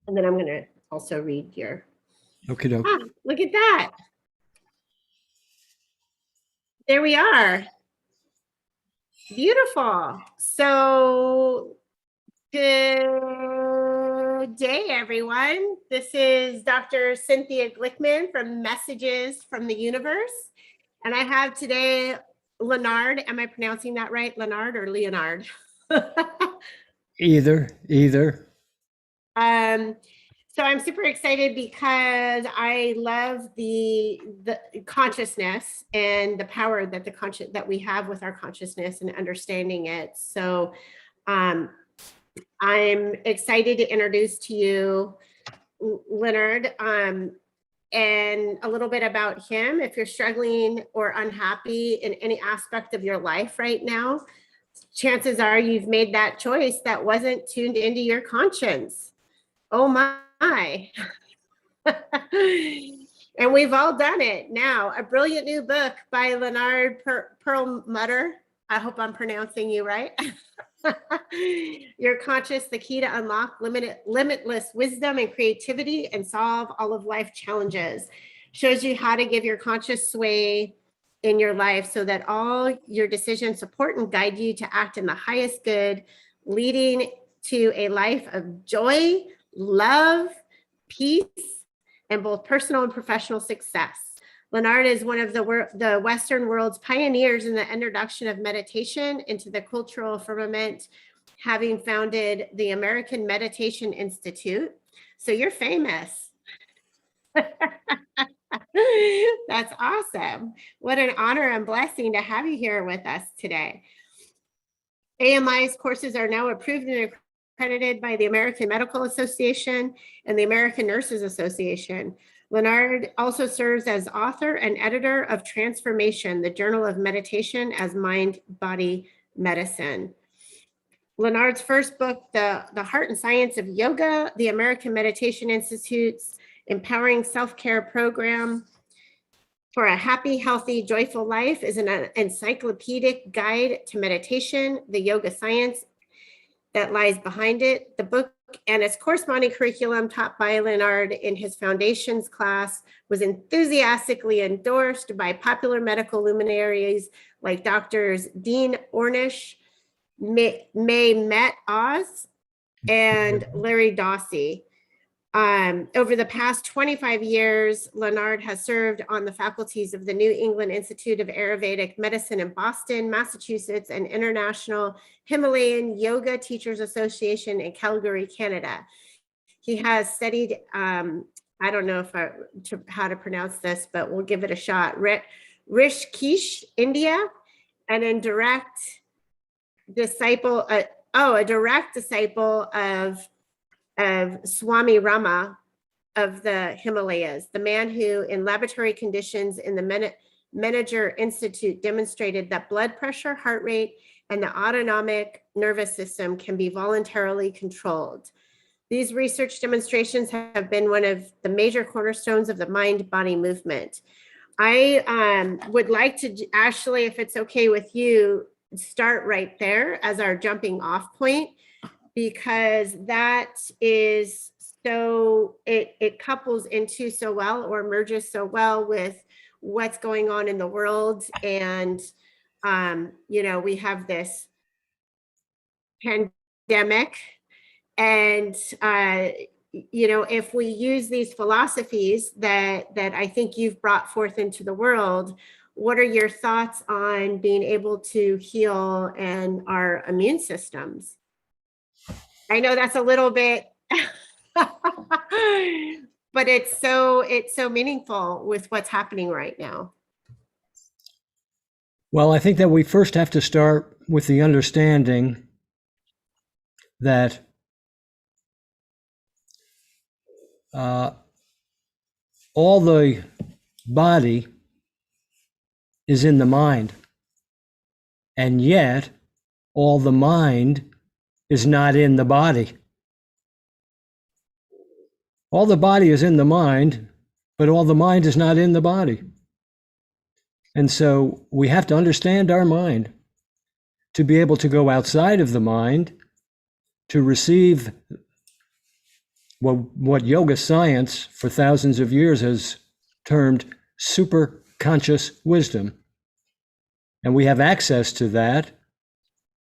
And then I'm going to also read your. Okie doke. Ah, look at that. There we are. Beautiful. So, good day, everyone. This is Dr. Cynthia Glickman from Messages from the Universe. And I have today Leonard. Am I pronouncing that right? Leonard or Leonard? Either. So I'm super excited because I love the consciousness and the power that that we have with our consciousness and understanding it. So I'm excited to introduce to you Leonard and a little bit about him. If you're struggling or unhappy in any aspect of your life right now, chances are you've made that choice that wasn't tuned into your conscience. Oh my. And we've all done it now. A brilliant new book by Leonard Perlmutter. I hope I'm pronouncing you right. Your Conscious, the Key to Unlock Limitless Wisdom and Creativity and Solve All of Life Challenges. Shows you how to give your conscious sway in your life so that all your decisions support and guide you to act in the highest good, leading to a life of joy, love, peace, and both personal and professional success. Leonard is one of the Western world's pioneers in the introduction of meditation into the cultural firmament, having founded the American Meditation Institute. So you're famous. That's awesome. What an honor and blessing to have you here with us today. AMI's courses are now approved and accredited by the American Medical Association and the American Nurses Association. Leonard also serves as author and editor of Transformation, the Journal of Meditation as Mind, Body, Medicine. Leonard's first book, The Heart and Science of Yoga, the American Meditation Institute's Empowering Self-Care Program for a Happy, Healthy, Joyful Life, is an encyclopedic guide to meditation, the yoga science that lies behind it. The book and its corresponding curriculum taught by Leonard in his foundations class was enthusiastically endorsed by popular medical luminaries like Doctors Dean Ornish, Mehmet Oz, and Larry Dawsey. Over the past 25 years, Leonard has served on the faculties of the New England Institute of Ayurvedic Medicine in Boston, Massachusetts, and International Himalayan Yoga Teachers Association in Calgary, Canada. He has studied, I don't know how to pronounce this, but we'll give it a shot. Rishikesh, India, and a direct disciple of Swami Rama of the Himalayas, the man who in laboratory conditions in the Menager Institute demonstrated that blood pressure, heart rate, and the autonomic nervous system can be voluntarily controlled. These research demonstrations have been one of the major cornerstones of the mind-body movement. I would like to, Ashley, if it's okay with you, start right there as our jumping off point, because that is so, it couples into so well or merges so well with what's going on in the world. And, we have this pandemic and, if we use these philosophies that I think you've brought forth into the world, what are your thoughts on being able to heal and our immune systems? I know that's a little bit, but it's so meaningful with what's happening right now. Well, I think that we first have to start with the understanding that all the body is in the mind, and yet all the mind is not in the body. All the body is in the mind, but all the mind is not in the body. And so we have to understand our mind to be able to go outside of the mind, to receive what yoga science for thousands of years has termed super conscious wisdom. And we have access to that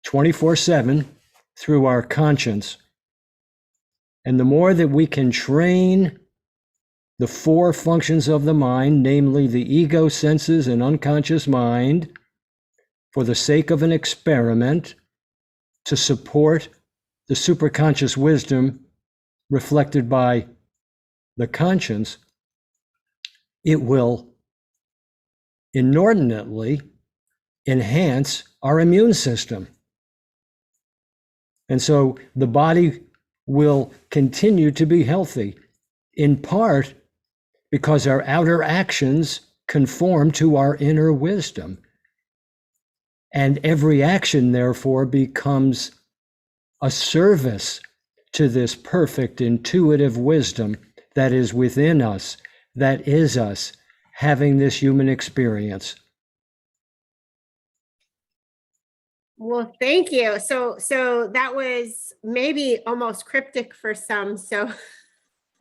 24/7 through our conscience. And the more that we can train the four functions of the mind, namely the ego, senses, and unconscious mind, for the sake of an experiment to support the superconscious wisdom reflected by the conscience, it will inordinately enhance our immune system. And so the body will continue to be healthy, in part because our outer actions conform to our inner wisdom. And every action, therefore, becomes a service to this perfect intuitive wisdom that is within us, that is us, having this human experience. Well, thank you. So that was maybe almost cryptic for some. So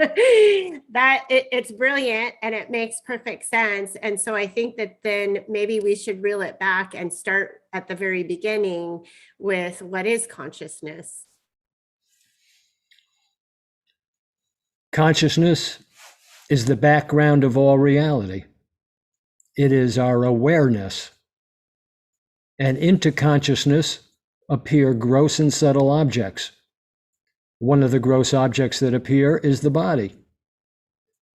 it's brilliant and it makes perfect sense. And so I think that then maybe we should reel it back and start at the very beginning with what is consciousness? Consciousness is the background of all reality. It is our awareness. And into consciousness appear gross and subtle objects. One of the gross objects that appear is the body.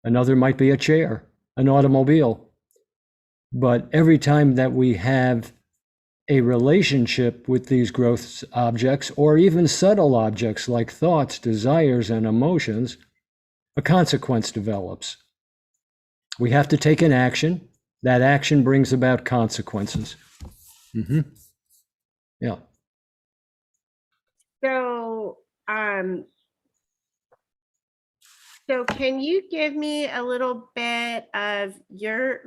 Another might be a chair, an automobile. But every time that we have a relationship with these gross objects, or even subtle objects like thoughts, desires, and emotions, a consequence develops. We have to take an action. That action brings about consequences. Yeah. So can you give me a little bit of your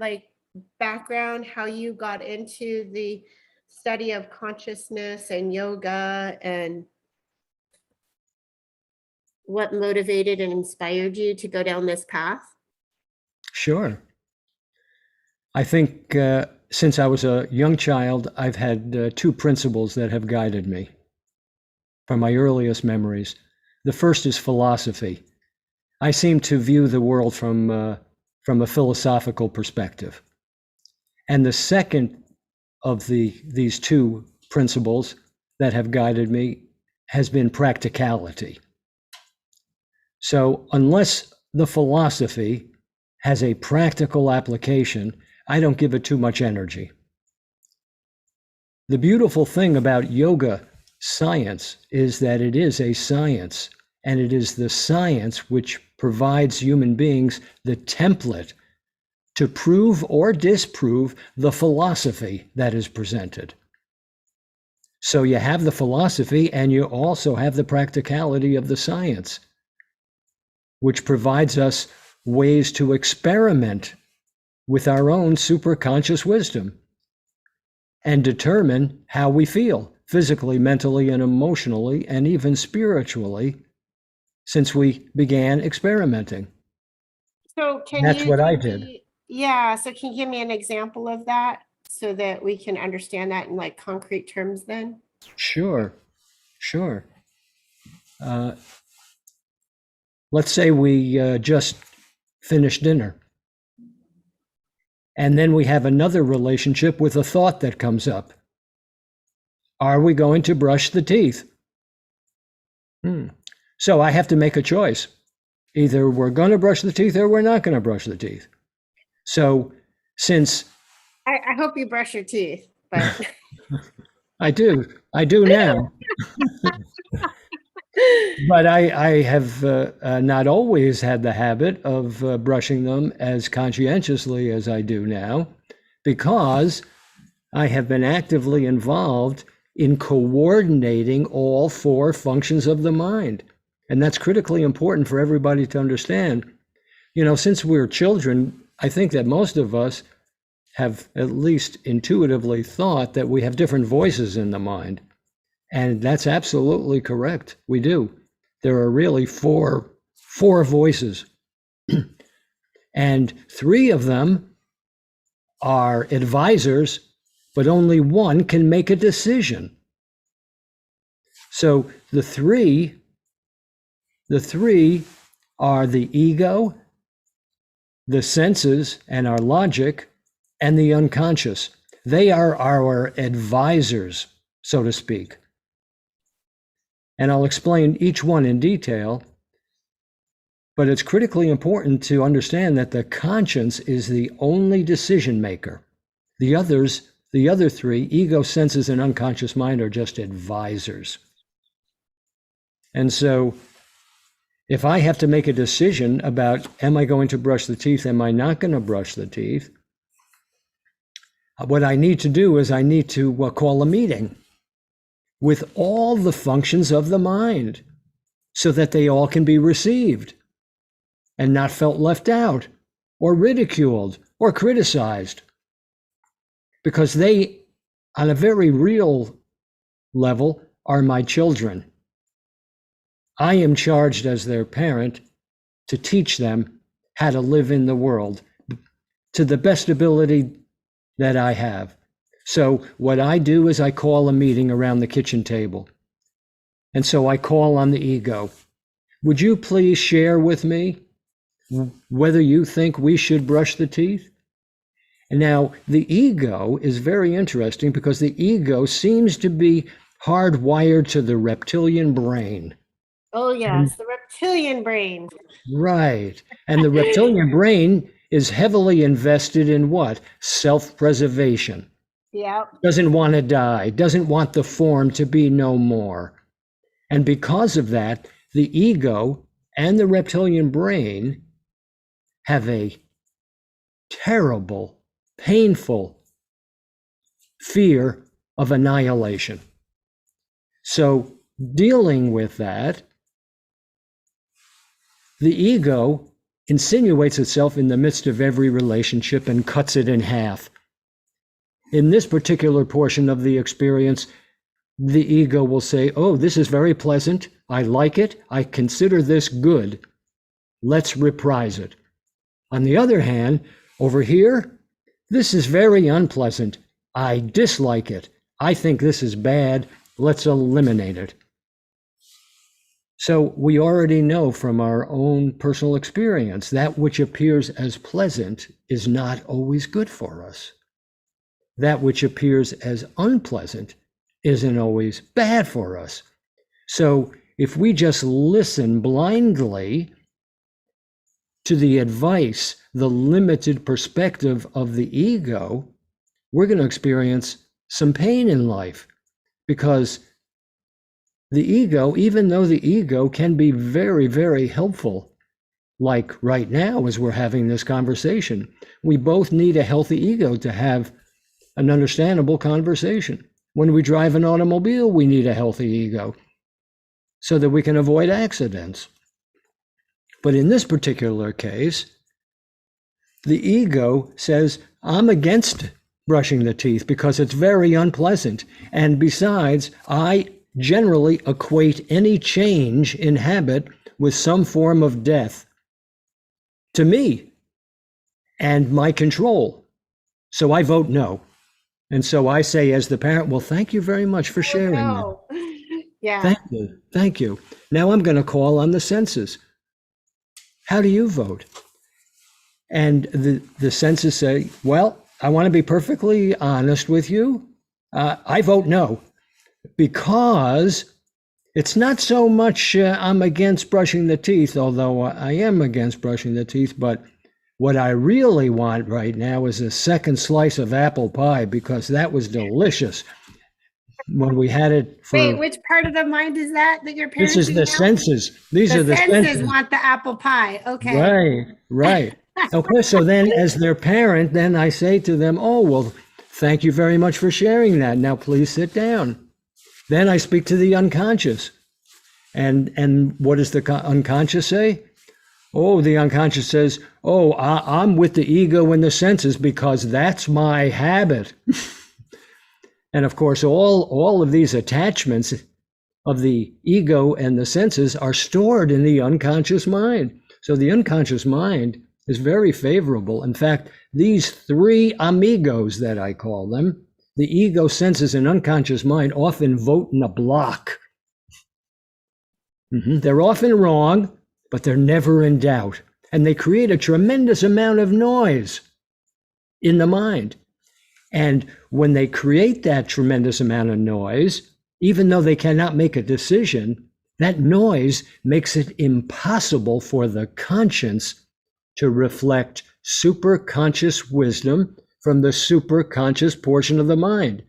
background, how you got into the study of consciousness and yoga, and what motivated and inspired you to go down this path? Sure. I think since I was a young child, I've had two principles that have guided me from my earliest memories. The first is philosophy. I seem to view the world from a philosophical perspective. And the second of these two principles that have guided me has been practicality. So unless the philosophy has a practical application, I don't give it too much energy. The beautiful thing about yoga science is that it is a science, and it is the science which provides human beings the template to prove or disprove the philosophy that is presented. So you have the philosophy and you also have the practicality of the science, which provides us ways to experiment with our own superconscious wisdom and determine how we feel physically, mentally, and emotionally, and even spiritually since we began experimenting. So That's what I did. Yeah. So can you give me an example of that so that we can understand that in concrete terms then? Sure. Let's say we just finished dinner. And then we have another relationship with a thought that comes up. Are we going to brush the teeth? So I have to make a choice. Either we're going to brush the teeth or we're not going to brush the teeth. So since I hope you brush your teeth, but I do now. But I have not always had the habit of brushing them as conscientiously as I do now, because I have been actively involved in coordinating all four functions of the mind. And that's critically important for everybody to understand. You know, since we're children, I think that most of us have at least intuitively thought that we have different voices in the mind. And that's absolutely correct. We do. There are really four 4 voices. And 3 of them are advisors, but only one can make a decision. So the three are the ego, the senses and our logic, and the unconscious. They are our advisors, so to speak. And I'll explain each one in detail, but it's critically important to understand that the conscience is the only decision maker. The other 3, ego, senses, and unconscious mind, are just advisors. And so if I have to make a decision about, am I going to brush the teeth? Am I not going to brush the teeth? What I need to do is I need to call a meeting with all the functions of the mind so that they all can be received and not felt left out or ridiculed or criticized. Because they, on a very real level, are my children. I am charged as their parent to teach them how to live in the world to the best ability that I have. So what I do is I call a meeting around the kitchen table. And so I call on the ego. Would you please share with me whether you think we should brush the teeth? And now the ego is very interesting because the ego seems to be hardwired to the reptilian brain. Oh, yes, the reptilian brain. Right. And the reptilian brain is heavily invested in what? Self-preservation. Yeah. Doesn't want to die, doesn't want the form to be no more. And because of that, the ego and the reptilian brain have a terrible, painful fear of annihilation. So dealing with that, the ego insinuates itself in the midst of every relationship and cuts it in half. In this particular portion of the experience, the ego will say, oh, this is very pleasant. I like it. I consider this good. Let's reprise it. On the other hand, over here, this is very unpleasant. I dislike it. I think this is bad. Let's eliminate it. So we already know from our own personal experience that which appears as pleasant is not always good for us. That which appears as unpleasant isn't always bad for us. So if we just listen blindly to the advice, the limited perspective of the ego, we're going to experience some pain in life, because the ego, even though the ego can be very, very helpful, like right now as we're having this conversation, we both need a healthy ego to have an understandable conversation. When we drive an automobile, we need a healthy ego so that we can avoid accidents. But in this particular case, the ego says, I'm against brushing the teeth because it's very unpleasant. And besides, I generally equate any change in habit with some form of death to me and my control. So I vote no. And so I say, as the parent, well, thank you very much for sharing that. Yeah. Thank you. Now I'm going to call on the senses. How do you vote? And the senses say, well, I want to be perfectly honest with you. I vote no, because it's not so much I'm against brushing the teeth, although I am against brushing the teeth, but what I really want right now is a second slice of apple pie, because that was delicious when we had it for... Wait, which part of the mind is that your parents... This is the senses. These are the senses. Want the apple pie. Okay. Right. Okay, so then as their parent, then I say to them, oh, well, thank you very much for sharing that. Now, please sit down. Then I speak to the unconscious. And what does the unconscious say? Oh, the unconscious says, oh, I'm with the ego and the senses because that's my habit. And of course, all of these attachments of the ego and the senses are stored in the unconscious mind. So the unconscious mind is very favorable. In fact, these three amigos that I call them, the ego, senses, and unconscious mind, often vote in a block. They're often wrong, but they're never in doubt. And they create a tremendous amount of noise in the mind. And when they create that tremendous amount of noise, even though they cannot make a decision, that noise makes it impossible for the conscience to reflect superconscious wisdom from the superconscious portion of the mind.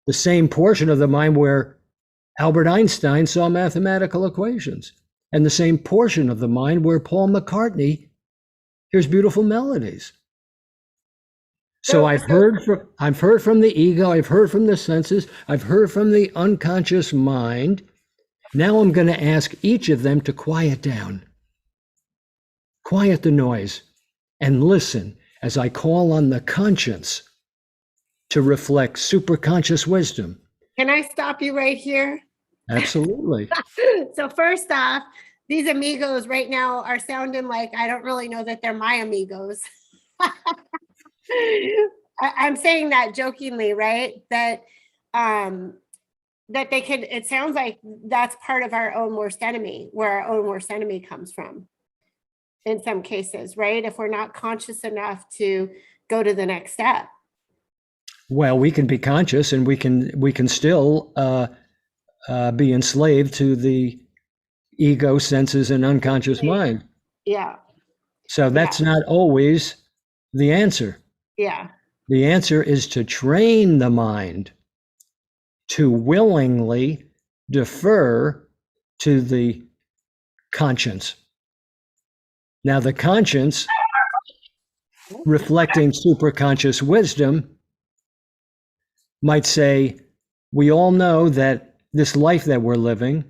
The same portion of the mind where Albert Einstein saw mathematical equations, and the same portion of the mind where Paul McCartney hears beautiful melodies. So I've heard from the ego, I've heard from the senses, I've heard from the unconscious mind. Now I'm going to ask each of them to quiet down, quiet the noise, and listen as I call on the conscience to reflect superconscious wisdom. Can I stop you right here? Absolutely. So first off, these amigos right now are sounding like I don't really know that they're my amigos. I'm saying that jokingly, right? That they could, it sounds like that's part of our own worst enemy, where our own worst enemy comes from in some cases, right? If we're not conscious enough to go to the next step. Well, we can be conscious and we can still be enslaved to the ego, senses, and unconscious mind. Yeah. So that's not always the answer. Yeah. The answer is to train the mind to willingly defer to the conscience. Now, the conscience, reflecting superconscious wisdom, might say, we all know that this life that we're living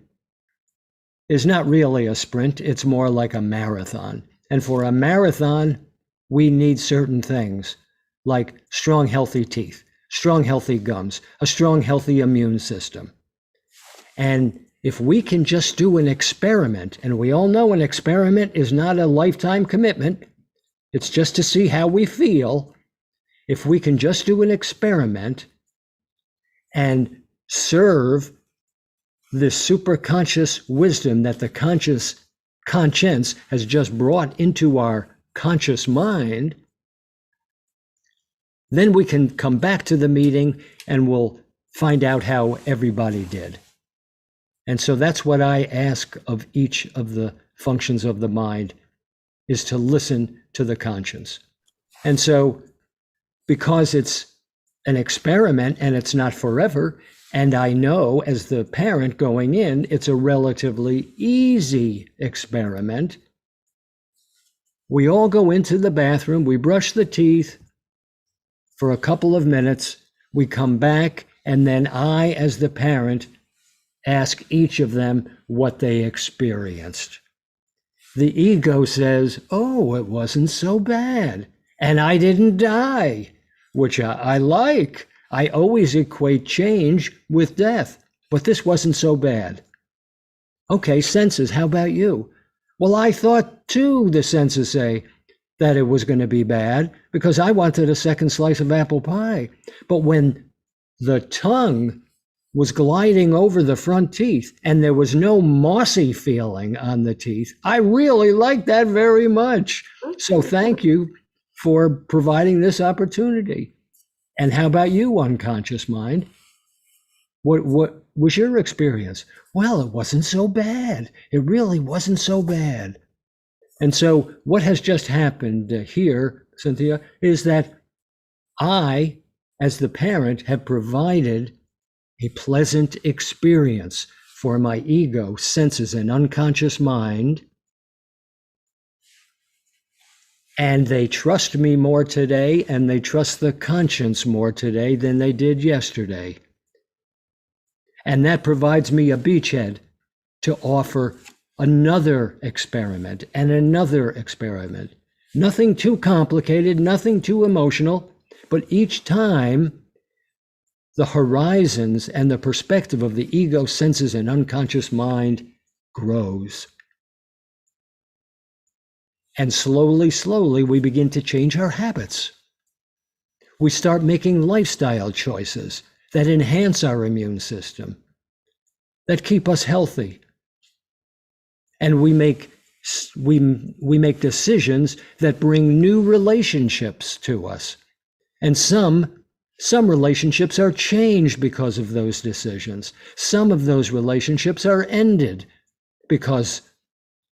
is not really a sprint, it's more like a marathon. And for a marathon, we need certain things like strong, healthy teeth, strong, healthy gums, a strong, healthy immune system. And if we can just do an experiment, and we all know an experiment is not a lifetime commitment, it's just to see how we feel. If we can just do an experiment and serve this superconscious wisdom that the conscience has just brought into our conscious mind, then we can come back to the meeting and we'll find out how everybody did. And so that's what I ask of each of the functions of the mind, is to listen to the conscience. And so because it's an experiment and it's not forever, and I know as the parent going in, it's a relatively easy experiment. We all go into the bathroom, we brush the teeth for a couple of minutes, we come back, and then I, as the parent, ask each of them what they experienced. The ego says, oh, it wasn't so bad, and I didn't die, which I like. I always equate change with death, but this wasn't so bad. Okay, senses, how about you? Well, I thought too, the senses say, that it was going to be bad because I wanted a second slice of apple pie. But when the tongue was gliding over the front teeth and there was no mossy feeling on the teeth, I really liked that very much. So thank you for providing this opportunity. And how about you, unconscious mind? What was your experience? Well, it wasn't so bad. It really wasn't so bad. And so what has just happened here, Cynthia, is that I, as the parent, have provided a pleasant experience for my ego, senses, and unconscious mind. And they trust me more today, and they trust the conscience more today than they did yesterday. And that provides me a beachhead to offer another experiment and another experiment. Nothing too complicated, nothing too emotional, but each time the horizons and the perspective of the ego, senses, and unconscious mind grows. And slowly, slowly, we begin to change our habits. We start making lifestyle choices that enhance our immune system, that keep us healthy. And we make decisions that bring new relationships to us. And some relationships are changed because of those decisions. Some of those relationships are ended because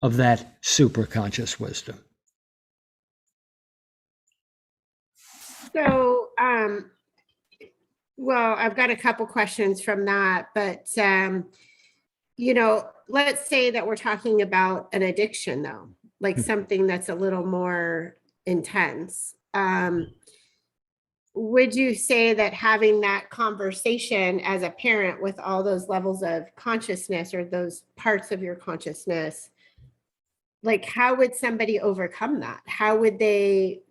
of that superconscious wisdom. So, well, I've got a couple questions from that, but, let's say that we're talking about an addiction though, like something that's a little more intense. Would you say that having that conversation as a parent with all those levels of consciousness or those parts of your consciousness, like how would somebody overcome that? How would they,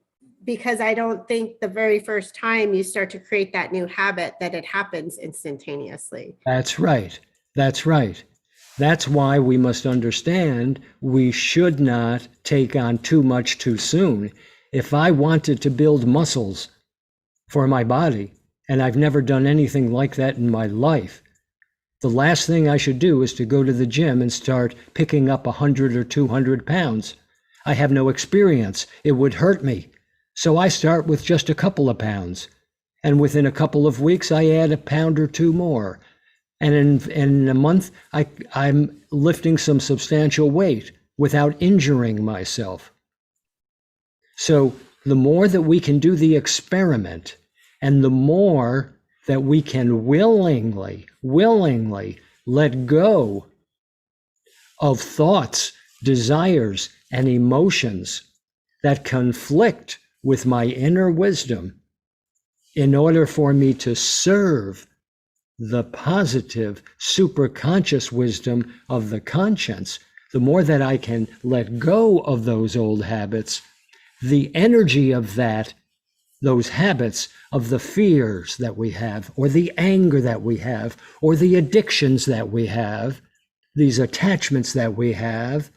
because I don't think the very first time you start to create that new habit that it happens instantaneously. That's right. That's right. That's why we must understand we should not take on too much too soon. If I wanted to build muscles for my body, and I've never done anything like that in my life, the last thing I should do is to go to the gym and start picking up 100 or 200 pounds. I have no experience. It would hurt me. So I start with just a couple of pounds. And within a couple of weeks, I add a pound or two more. And in a month, I'm lifting some substantial weight without injuring myself. So the more that we can do the experiment, and the more that we can willingly let go of thoughts, desires, and emotions that conflict with my inner wisdom in order for me to serve the positive superconscious wisdom of the conscience, the more that I can let go of those old habits, the energy of those habits, of the fears that we have, or the anger that we have, or the addictions that we have, these attachments that we have,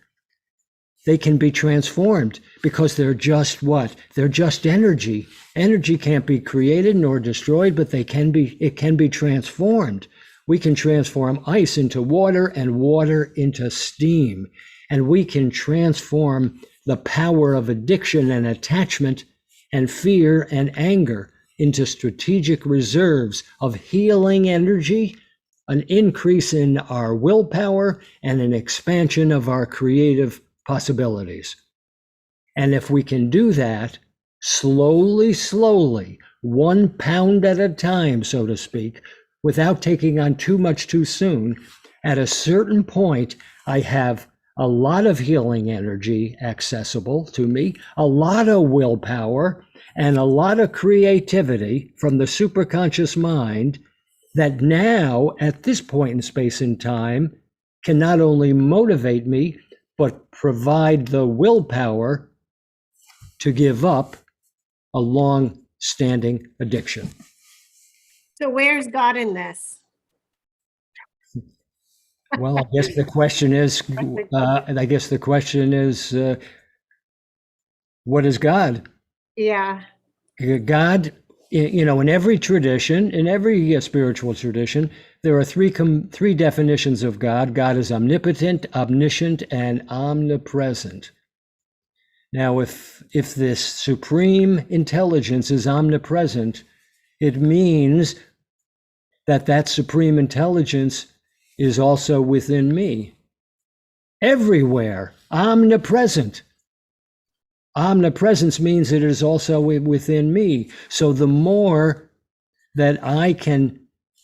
they can be transformed because they're just what? They're just energy. Energy can't be created nor destroyed, but it can be transformed. We can transform ice into water and water into steam. And we can transform the power of addiction and attachment and fear and anger into strategic reserves of healing energy, an increase in our willpower, and an expansion of our creative possibilities. And if we can do that slowly, 1 pound at a time, so to speak, without taking on too much too soon, at a certain point, I have a lot of healing energy accessible to me, a lot of willpower, and a lot of creativity from the superconscious mind that now, at this point in space and time, can not only motivate me, but provide the willpower to give up a long-standing addiction. So where's God in this? Well, I guess the question is, what is God? Yeah. God, in every tradition, in every spiritual tradition, there are three definitions of God. God is omnipotent, omniscient, and omnipresent. Now, if this supreme intelligence is omnipresent, it means that supreme intelligence is also within me. Everywhere, omnipresent. Omnipresence means it is also within me. So the more that I can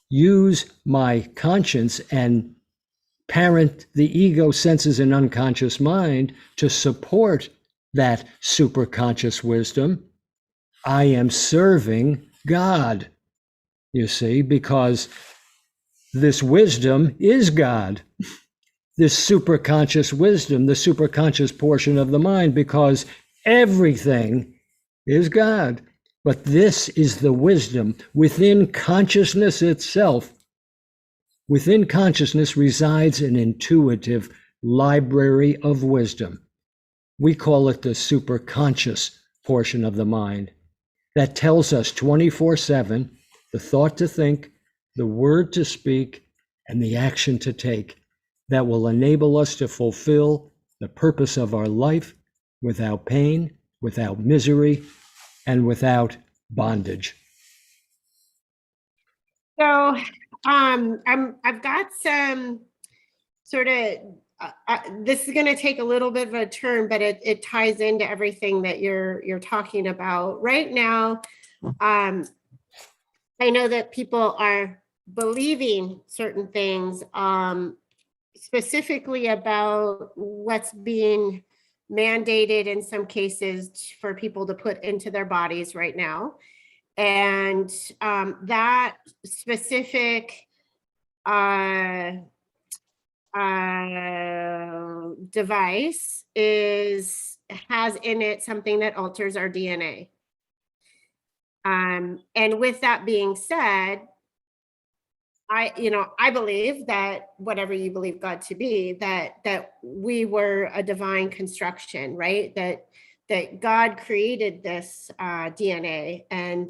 use my conscience and parent the ego, senses, and unconscious mind to support that superconscious wisdom, I am serving God, you see, because this wisdom is God. This superconscious wisdom, the superconscious portion of the mind, because everything is God. But this is the wisdom within consciousness itself. Within consciousness resides an intuitive library of wisdom. We call it the superconscious portion of the mind that tells us 24/7 the thought to think, the word to speak, and the action to take that will enable us to fulfill the purpose of our life without pain, without misery, and without bondage. So I've got some sort of this is going to take a little bit of a turn, but it ties into everything that you're talking about right now. I know that people are believing certain things, specifically about what's being mandated in some cases for people to put into their bodies right now. And that specific device has in it something that alters our DNA. And with that being said, I believe that whatever you believe God to be, that we were a divine construction, right? That God created this DNA, and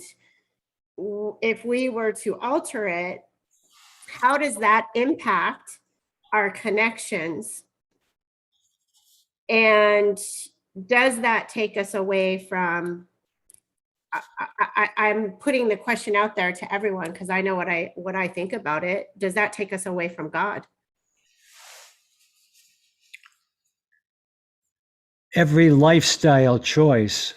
if we were to alter it, how does that impact our connections? And does that take us away from, I'm putting the question out there to everyone because I know what I think about it. Does that take us away from God? Every lifestyle choice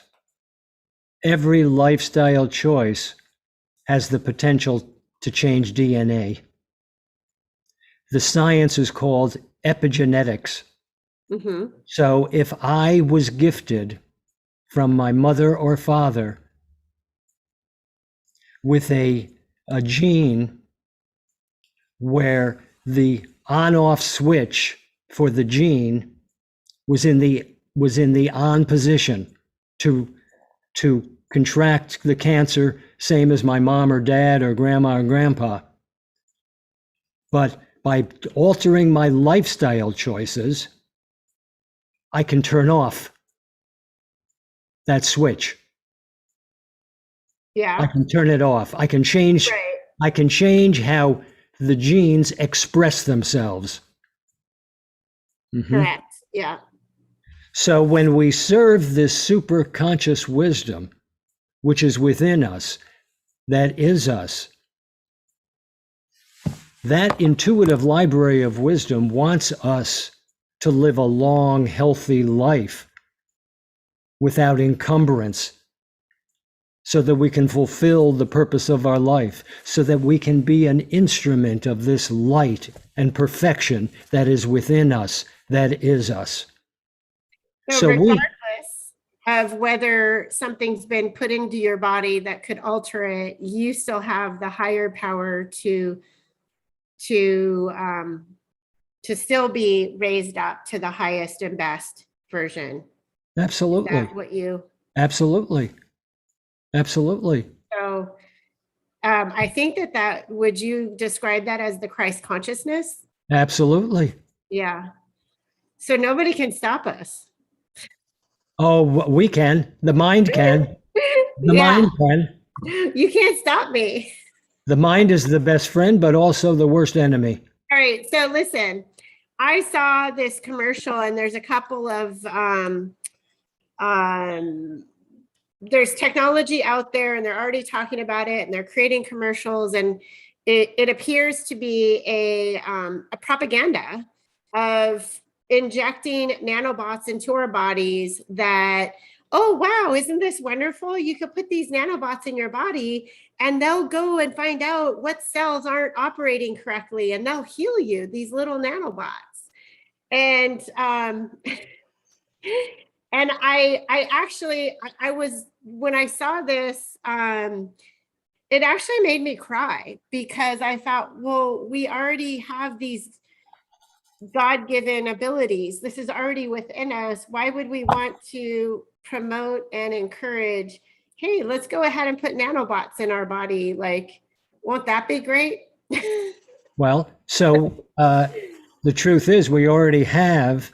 has the potential to change DNA. The science is called epigenetics. Mm-hmm. So if I was gifted from my mother or father with a gene where the on-off switch for the gene was in the on position to contract the cancer, same as my mom or dad or grandma or grandpa. But by altering my lifestyle choices, I can turn off that switch. Yeah. I can turn it off. I can change. Right. I can change how the genes express themselves. Correct. Yeah. So when we serve this super conscious wisdom, which is within us, that is us, that intuitive library of wisdom wants us to live a long, healthy life without encumbrance, so that we can fulfill the purpose of our life, so that we can be an instrument of this light and perfection that is within us, that is us. So regardless of whether something's been put into your body that could alter it, you still have the higher power to still be raised up to the highest and best version. Absolutely. Is that what you? Absolutely. Absolutely. So I think that would you describe that as the Christ consciousness? Absolutely. Yeah. So nobody can stop us. Oh, we can. The mind can. The mind can. You can't stop me. The mind is the best friend, but also the worst enemy. All right. So listen, I saw this commercial, and there's a couple of there's technology out there, and they're already talking about it, and they're creating commercials, and it appears to be a propaganda of injecting nanobots into our bodies that, oh, wow, isn't this wonderful? You could put these nanobots in your body and they'll go and find out what cells aren't operating correctly, and they'll heal you, these little nanobots. And and I was, when I saw this, it actually made me cry, because I thought, well, we already have these God-given abilities. This is already within us. Why would we want to promote and encourage hey, let's go ahead and put nanobots in our body. Like, won't that be great? Well, so the truth is we already have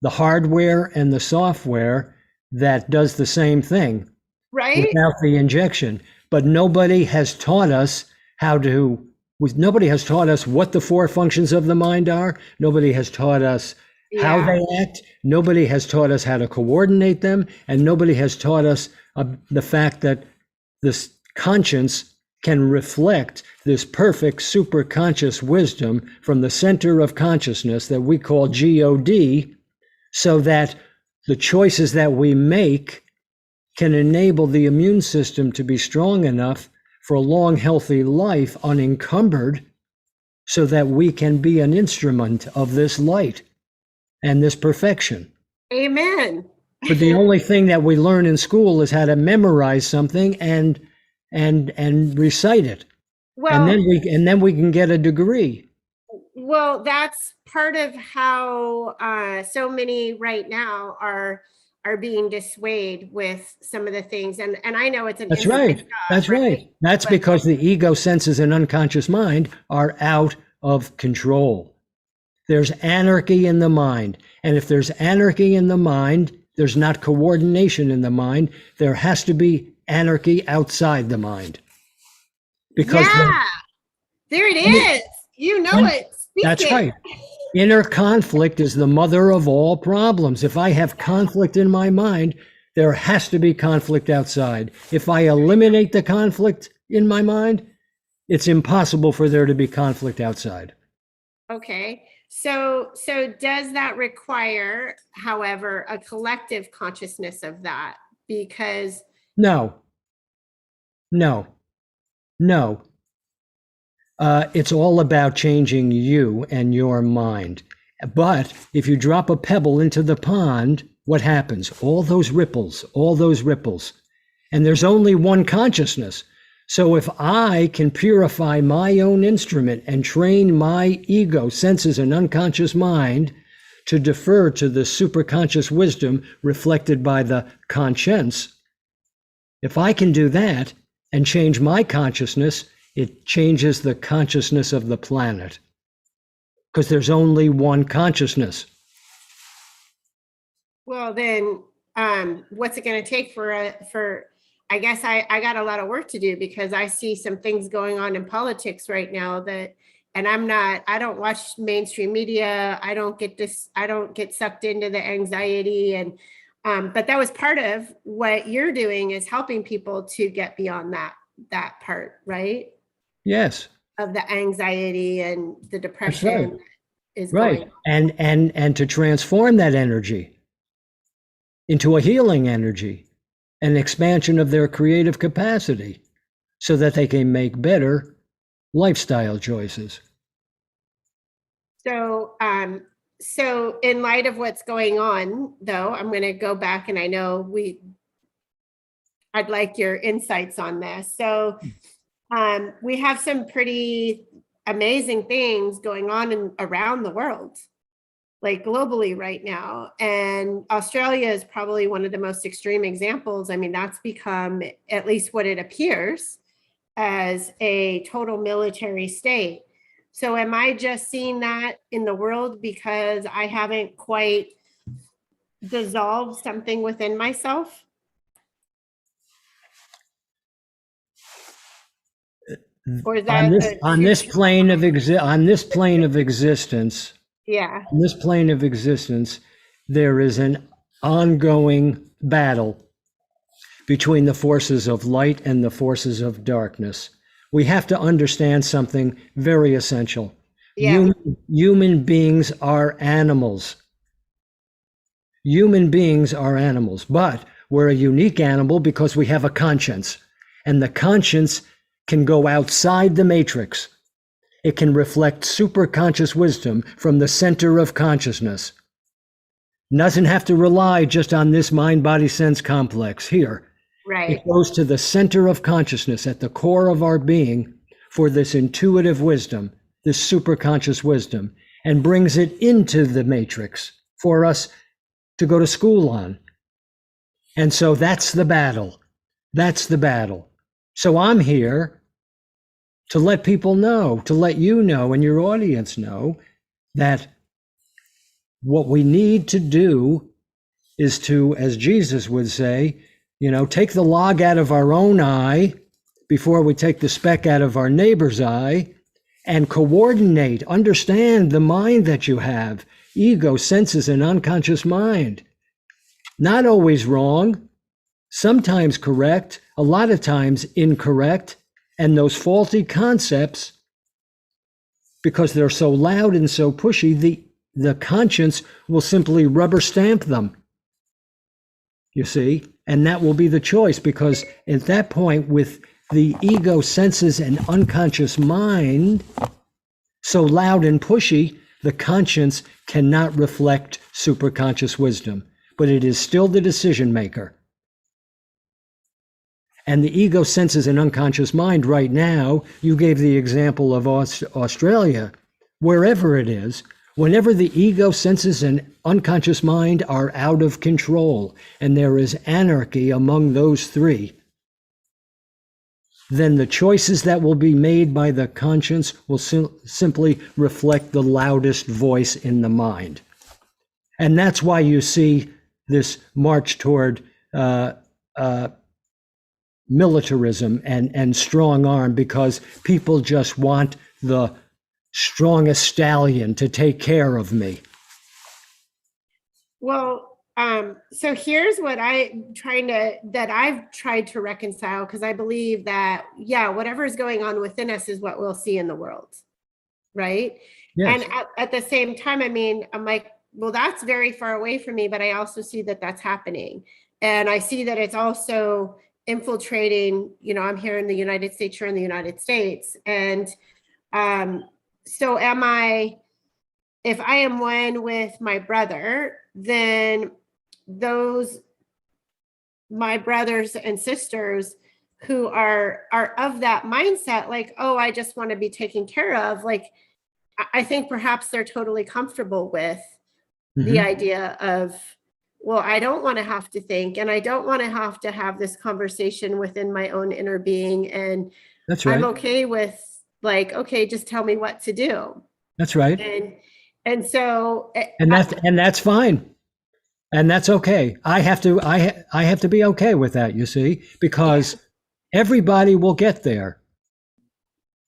the hardware and the software that does the same thing Right? without the injection. But nobody has taught us nobody has taught us what the four functions of the mind are. Nobody has taught us how Yeah. they act. Nobody has taught us how to coordinate them. And nobody has taught us the fact that this conscience can reflect this perfect superconscious wisdom from the center of consciousness that we call God, so that the choices that we make can enable the immune system to be strong enough for a long, healthy life unencumbered, so that we can be an instrument of this light and this perfection. Amen. But the only thing that we learn in school is how to memorize something and recite it. Well, And then we can get a degree. well, that's part of how so many right now are being dissuaded with some of the things. And I know it's an That's inside right. job, That's right. That's But- because the ego senses and unconscious mind are out of control. There's anarchy in the mind. And if there's anarchy in the mind, there's not coordination in the mind. There has to be anarchy outside the mind. Because yeah, there it is. You know it. Speak that's it. right. Inner conflict is the mother of all problems. If I have conflict in my mind, there has to be conflict outside. If I eliminate the conflict in my mind, it's impossible for there to be conflict outside. Okay. So does that require, however, a collective consciousness of that? Because No. It's all about changing you and your mind. But if you drop a pebble into the pond, what happens? All those ripples. And there's only one consciousness. So if I can purify my own instrument and train my ego, senses, and unconscious mind to defer to the superconscious wisdom reflected by the conscience, if I can do that and change my consciousness, it changes the consciousness of the planet. Because there's only one consciousness. well, then what's it going to take for I guess I got a lot of work to do, because I see some things going on in politics right now that, and I don't watch mainstream media. I don't get sucked into the anxiety. And but that was part of what you're doing, is helping people to get beyond that part, right? Yes. Of the anxiety and the depression is Right. going. And to transform that energy into a healing energy, an expansion of their creative capacity, so that they can make better lifestyle choices. So so in light of what's going on, though, I'm going to go back, and I know I'd like your insights on this. So we have some pretty amazing things going on around the world, like globally right now. And Australia is probably one of the most extreme examples. I mean, that's become, at least what it appears, as a total military state. So am I just seeing that in the world because I haven't quite dissolved something within myself? Or is that on this plane of existence, yeah. on this plane of existence, there is an ongoing battle between the forces of light and the forces of darkness. We have to understand something very essential. Yeah. Human beings are animals. Human beings are animals, but we're a unique animal because we have a conscience, and the conscience can go outside the matrix. It can reflect superconscious wisdom from the center of consciousness. Doesn't have to rely just on this mind-body-sense complex here. Right. It goes to the center of consciousness at the core of our being for this intuitive wisdom, this superconscious wisdom, and brings it into the matrix for us to go to school on. And so that's the battle. That's the battle. So I'm here to let people know, to let you know and your audience know that what we need to do is to, as Jesus would say, take the log out of our own eye before we take the speck out of our neighbor's eye, and coordinate, understand the mind that you have, ego, senses, and unconscious mind. Not always wrong, sometimes correct, a lot of times incorrect, and those faulty concepts, because they're so loud and so pushy, the conscience will simply rubber stamp them. You see? And that will be the choice, because at that point, with the ego, senses, and unconscious mind so loud and pushy, the conscience cannot reflect superconscious wisdom, but it is still the decision maker. And the ego, senses, and unconscious mind right now, you gave the example of Australia, wherever it is, whenever the ego, senses, and unconscious mind are out of control and there is anarchy among those three, then the choices that will be made by the conscience will simply reflect the loudest voice in the mind. And that's why you see this march toward militarism and strong arm, because people just want the strongest stallion to take care of me. Well, so here's what I've tried to reconcile, because I believe that, whatever is going on within us is what we'll see in the world, right? Yes. And at the same time, I'm like, well, that's very far away from me, but I also see that that's happening. And I see that it's also infiltrating, I'm here in the United States, you're in the United States. And so if I am one with my brother, then my brothers and sisters who are of that mindset, like, oh, I just want to be taken care of. Like, I think perhaps they're totally comfortable with the idea of, well, I don't want to have to think, and I don't want to have this conversation within my own inner being. And That's right. I'm okay with, like, okay, just tell me what to do. That's right. And so, that's fine. And that's okay. I have to be okay with that, you see, because everybody will get there.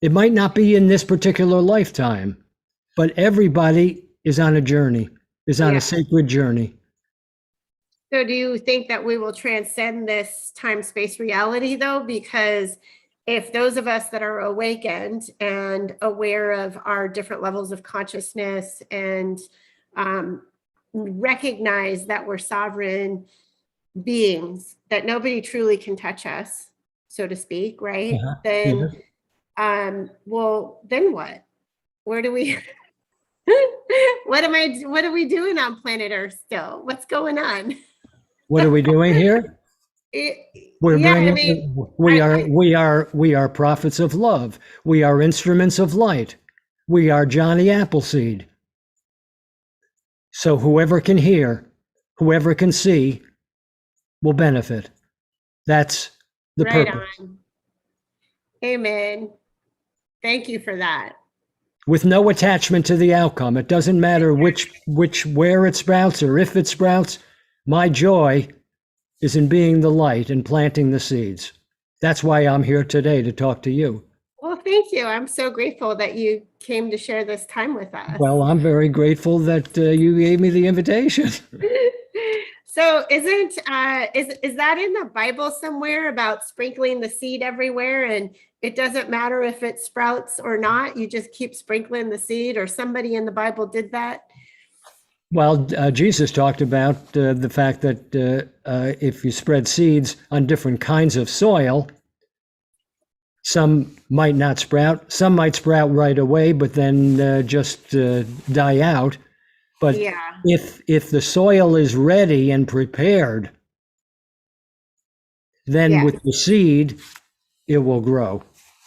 It might not be in this particular lifetime, but everybody is on a journey, is on a sacred journey. So do you think that we will transcend this time-space reality, though? Because if those of us that are awakened and aware of our different levels of consciousness and recognize that we're sovereign beings, that nobody truly can touch us, so to speak, right? Then, well, then what? Where do we, what are we doing on planet Earth still? What's going on? What are we doing here? We are prophets of love. We are instruments of light. We are Johnny Appleseed. So whoever can hear, whoever can see, will benefit. That's the purpose. On. Amen. Thank you for that. With no attachment to the outcome. It doesn't matter where it sprouts or if it sprouts. My joy is in being the light and planting the seeds. That's why I'm here today, to talk to you. Well, thank you. I'm so grateful that you came to share this time with us. Well, I'm very grateful that you gave me the invitation. So is that in the Bible somewhere about sprinkling the seed everywhere, and it doesn't matter if it sprouts or not, you just keep sprinkling the seed, or somebody in the Bible did that? Well, Jesus talked about the fact that if you spread seeds on different kinds of soil, some might not sprout, some might sprout right away, but then just die out. But if the soil is ready and prepared, then with the seed, it will grow.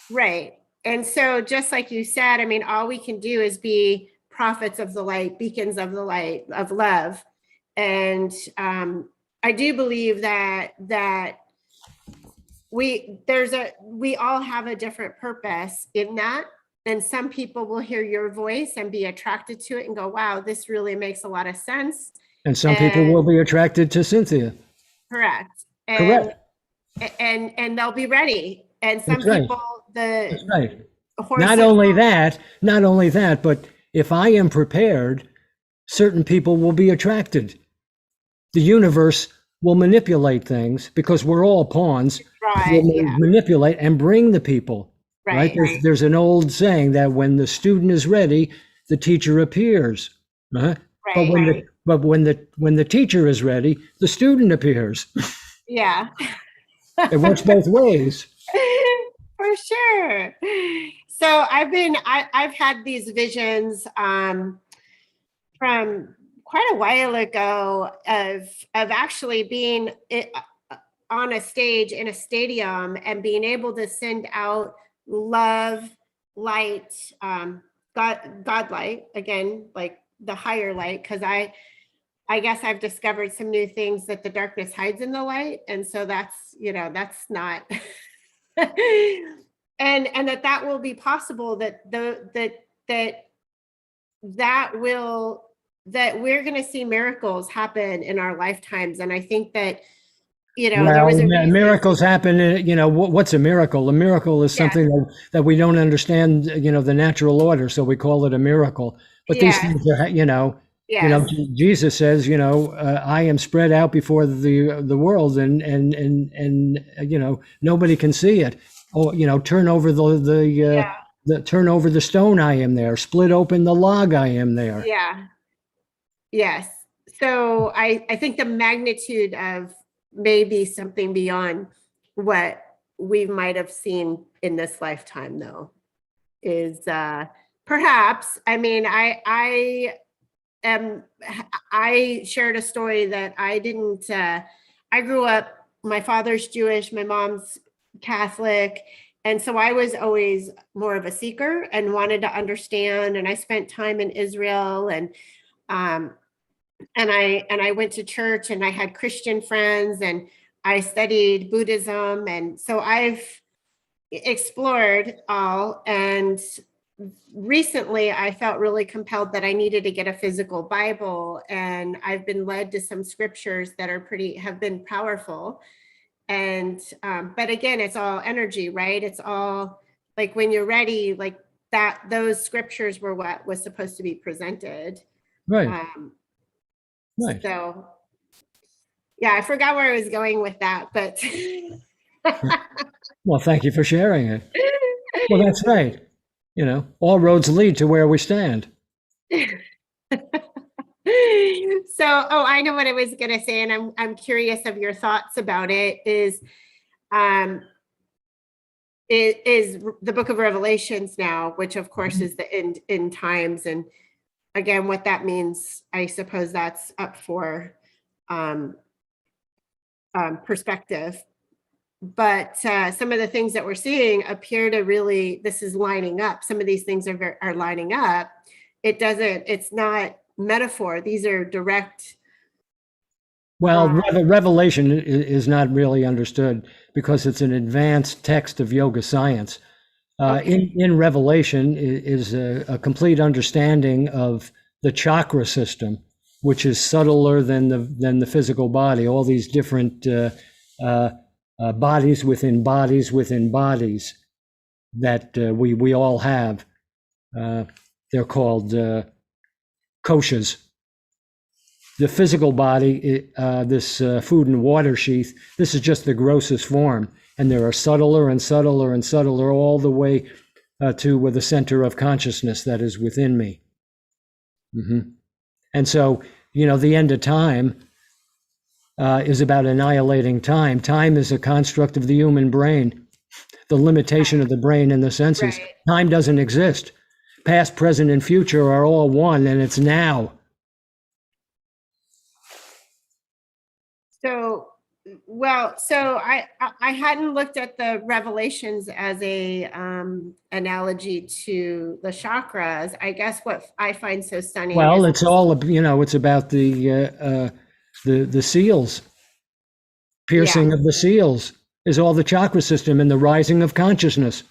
Right. And so just like you said, all we can do is be prophets of the light, beacons of the light, of love. And I do believe that we all have a different purpose in that. And some people will hear your voice and be attracted to it and go, wow, this really makes a lot of sense. And some people will be attracted to Cynthia. Correct. Correct. And they'll be ready. And some That's right. people, That's right. horse Not only that, but if I am prepared, certain people will be attracted. The universe will manipulate things because we're all pawns. right, Will yeah, manipulate and bring the people. Right? right, There's an old saying that when the student is ready, the teacher appears. Uh-huh. But right, when the teacher is ready, the student appears. yeah. It works both ways. For sure. So I've had these visions from quite a while ago of actually being on a stage in a stadium and being able to send out love, light, God light, again, like the higher light, because I guess I've discovered some new things that the darkness hides in the light. And so that's not and that will be possible, that we're going to see miracles happen in our lifetimes. And I think that, there was a reason. Miracles happen. What's a miracle? A miracle is something that we don't understand, the natural order. So we call it a miracle. But these things are, Yes. Jesus says, I am spread out before the world, and nobody can see it. Oh, turn over turn over the stone, I am there. Split open the log, I am there. Yeah. Yes. So I think the magnitude of maybe something beyond what we might have seen in this lifetime, though, is perhaps, I mean, I shared a story that I didn't, I grew up, my father's Jewish, my mom's Catholic. And so I was always more of a seeker and wanted to understand. And I spent time in Israel, and I went to church, and I had Christian friends, and I studied Buddhism. And so I've explored all, and recently I felt really compelled that I needed to get a physical Bible, and I've been led to some scriptures that have been powerful. And but again, it's all energy, right? It's all like when you're ready, like that, those scriptures were what was supposed to be presented. Right. Right. So yeah, I forgot where I was going with that, but well, thank you for sharing it. Well, that's right. All roads lead to where we stand. So, I know what I was going to say, and I'm curious of your thoughts about it. Is the Book of Revelations now, which of course is the end times, and again, what that means, I suppose that's up for perspective. But some of the things that we're seeing appear to really, this is lining up. Some of these things are lining up. It's not metaphor. These are direct. Well, Revelation is not really understood because it's an advanced text of yoga science. Okay. In Revelation is a complete understanding of the chakra system, which is subtler than the physical body. All these different bodies within bodies within bodies that we all have. They're called koshas. The physical body, this food and water sheath, this is just the grossest form. And there are subtler and subtler and subtler all the way to the center of consciousness that is within me. Mm-hmm. And so, the end of time is about annihilating time. Time is a construct of the human brain, the limitation of the brain and the senses. Right. Time doesn't exist. Past, present, and future are all one, and it's now. So I hadn't looked at the Revelations as a analogy to the chakras. I guess what I find so stunning. Well, it's all, it's about the seals, piercing of the seals. is all the chakra system and the rising of consciousness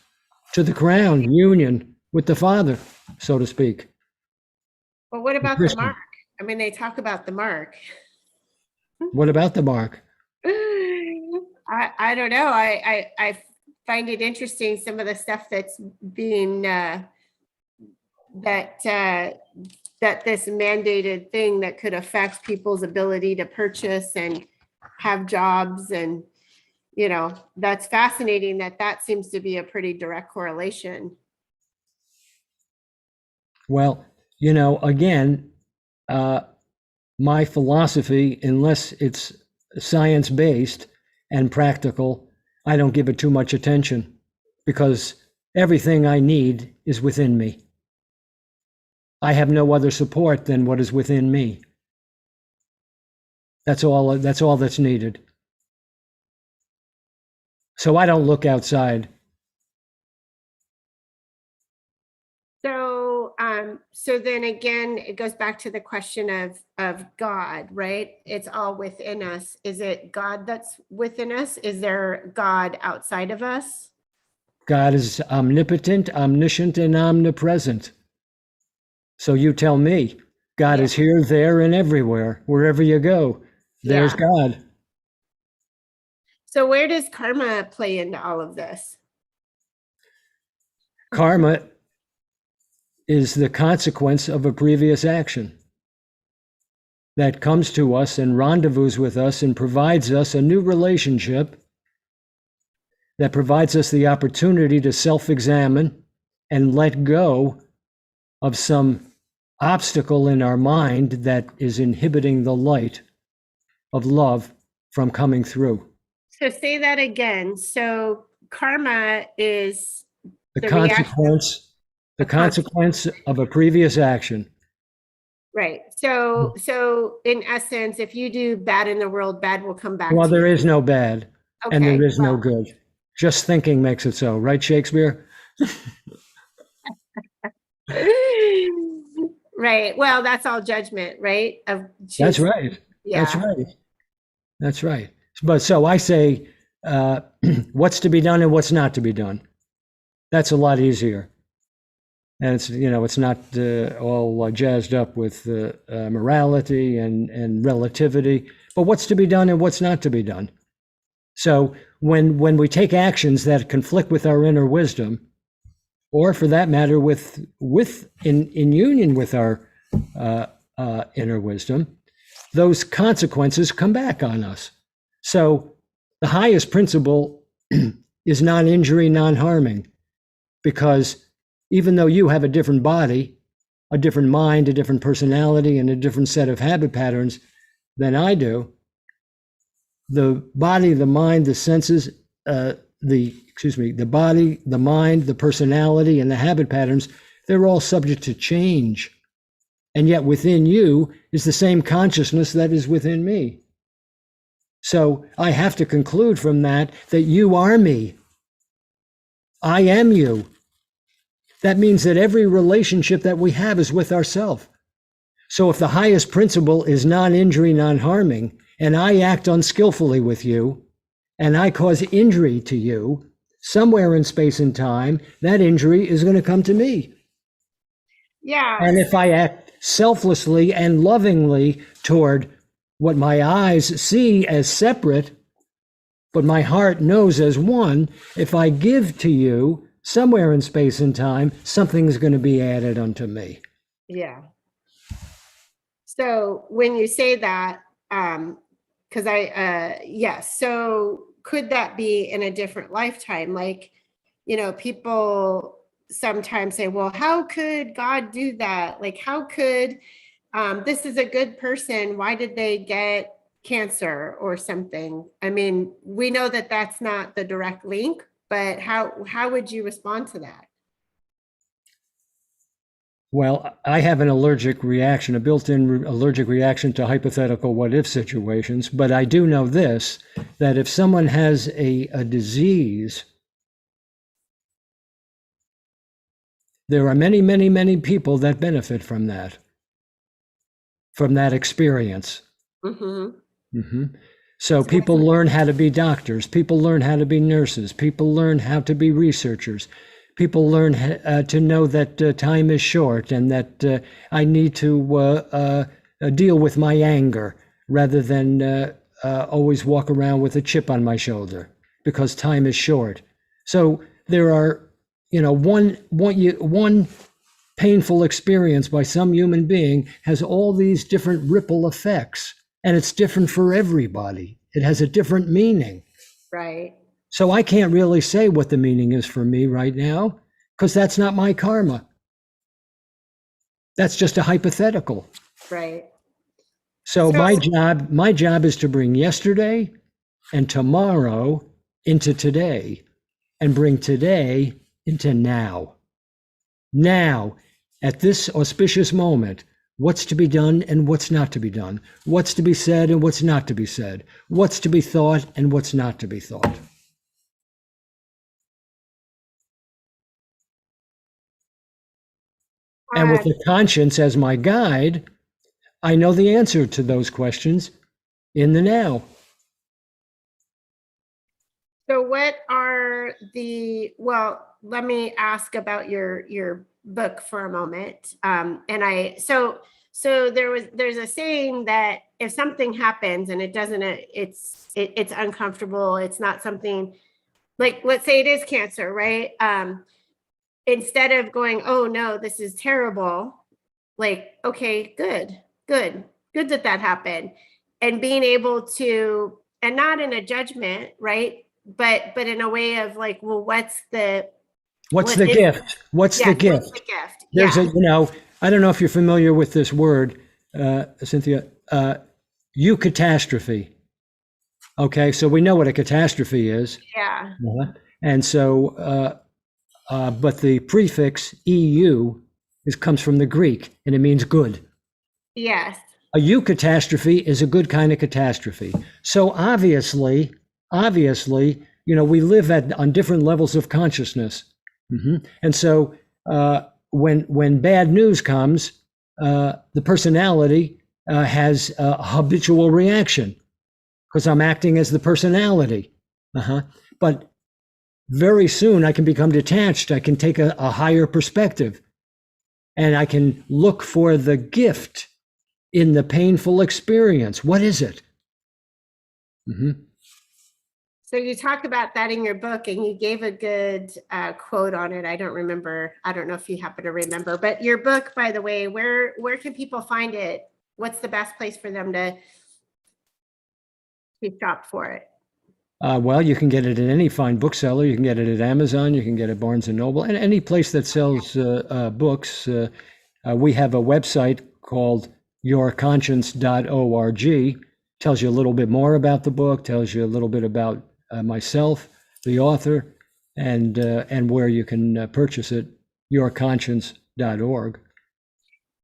to the crown, union with the Father, so to speak. Well, what about the mark? I mean, they talk about the mark. What about the mark? I don't know. I find it interesting, some of the stuff that's being that this mandated thing that could affect people's ability to purchase and have jobs, and that's fascinating that seems to be a pretty direct correlation. Well, again, my philosophy, unless it's science-based and practical, I don't give it too much attention, because everything I need is within me. I have no other support than what is within me. That's all that's needed. So I don't look outside. So then again, it goes back to the question of God, right? It's all within us. Is it God that's within us? Is there God outside of us? God is omnipotent, omniscient, and omnipresent. So you tell me, God is here, there, and everywhere. Wherever you go, there's God. So where does karma play into all of this? Karma is the consequence of a previous action that comes to us and rendezvous with us and provides us a new relationship that provides us the opportunity to self-examine and let go of some obstacle in our mind that is inhibiting the light of love from coming through. So say that again. So karma is the consequence of a previous action. Right. So in essence, if you do bad in the world, bad will come back. Well, there is no bad, okay, and there is no good. Just thinking makes it so, right, Shakespeare? Right. Well, that's all judgment, right? That's right. Yeah. That's right. That's right. But so I say, what's to be done and what's not to be done. That's a lot easier. And it's, it's not all jazzed up with morality and relativity, but what's to be done and what's not to be done. So when we take actions that conflict with our inner wisdom, or for that matter, in union with our inner wisdom, those consequences come back on us. So the highest principle is non-injury, non-harming, because even though you have a different body, a different mind, a different personality, and a different set of habit patterns than I do, the body, the mind, the senses, the body, the mind, the personality, and the habit patterns, they're all subject to change. And yet within you is the same consciousness that is within me. So I have to conclude from that you are me. I am you. That means that every relationship that we have is with ourselves. So if the highest principle is non-injury, non-harming, and I act unskillfully with you, and I cause injury to you, somewhere in space and time, that injury is going to come to me. Yeah. And if I act selflessly and lovingly toward what my eyes see as separate, but my heart knows as one, if I give to you, somewhere in space and time, something's going to be added unto me. Yeah. So when you say that, because yes, so could that be in a different lifetime? Like, people sometimes say, well, how could God do that? Like, how could, this is a good person, why did they get cancer or something? I mean, we know that that's not the direct link, but how would you respond to that? Well, I have an allergic reaction, a built-in allergic reaction to hypothetical what-if situations, but I do know this, that if someone has a disease, there are many, many, many people that benefit from that experience. Mm-hmm. Mm-hmm. So people learn how to be doctors, people learn how to be nurses, people learn how to be researchers, people learn to know that time is short and that I need to deal with my anger rather than always walk around with a chip on my shoulder because time is short. So there are, one painful experience by some human being has all these different ripple effects, and it's different for everybody. It has a different meaning. Right. So I can't really say what the meaning is for me right now because that's not my karma. That's just a hypothetical. Right. So my job is to bring yesterday and tomorrow into today and bring today into now. Now, at this auspicious moment, what's to be done and what's not to be done, what's to be said and what's not to be said, what's to be thought and what's not to be thought. And with the conscience as my guide, I know the answer to those questions in the now. So what are let me ask about your book for a moment. So there's a saying that if something happens and it doesn't, it's uncomfortable, it's not something like, let's say it is cancer, right? Instead of going, oh no, this is terrible, like, okay, good that happened. And being able to, and not in a judgment, right? But in a way of like, well, what's the gift? What's the gift? There's I don't know if you're familiar with this word, Cynthia, eucatastrophe. Okay, so we know what a catastrophe is. Yeah. And so, but the prefix EU comes from the Greek and it means good. Yes. A eucatastrophe is a good kind of catastrophe. So obviously, we live on different levels of consciousness. And so when bad news comes, the personality has a habitual reaction because I'm acting as the personality. But very soon I can become detached. I can take a higher perspective and I can look for the gift in the painful experience. What is it? So you talk about that in your book and you gave a good quote on it. I don't remember. I don't know if you happen to remember, but your book, by the way, where can people find it? What's the best place for them to shop for it? Well, you can get it at any fine bookseller. You can get it at Amazon. You can get it at Barnes & Noble and any place that sells books. We have a website called yourconscience.org. Tells you a little bit more about the book, tells you a little bit about myself, the author, and where you can purchase it, yourconscience.org.